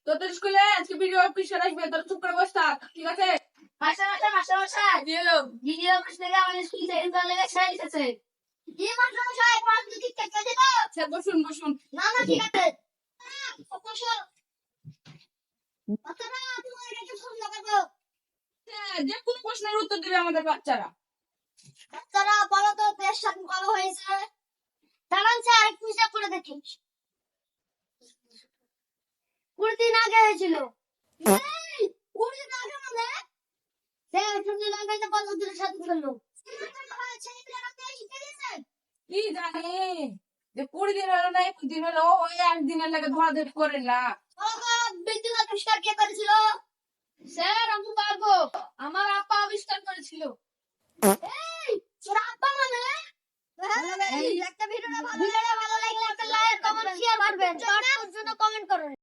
তোদের স্কুলে আজকে ভিডিও অফিসার আসবে, তোর চুপ করে বস থাক, ঠিক আছে? কি হলো? আচ্ছা, বসুন বসুন। হ্যাঁ, যে কোনো প্রশ্নের উত্তর দিবে আমাদের বাচ্চারা। বাচ্চারা বলো তো দেশ স্বাধীন কবে হয়েছে? দাঁড়ান স্যার, একটু হিসাব করে দেখি। 20 দিন আগে হয়েছিল। 20 দিন আগে মানে? স্যার, শুনলে লাগাইতে 50 দিনের স্বাধীন করলো। কি জানি যে 20 দিন হলো না 21 দিন হলো, ওই একদিনের লাগে ধরাধরি করে না। বিদ্যুৎ আবিষ্কার কে করেছিল? স্যার, আমি পারবো, আমার আপা আবিষ্কার করেছিল। তোর আব্বা মানে? একটা ভিডিওটা ভালো লাগলে একটা লাইক, কমেন্ট, শেয়ার করবেন। জন্য কমেন্ট করুন।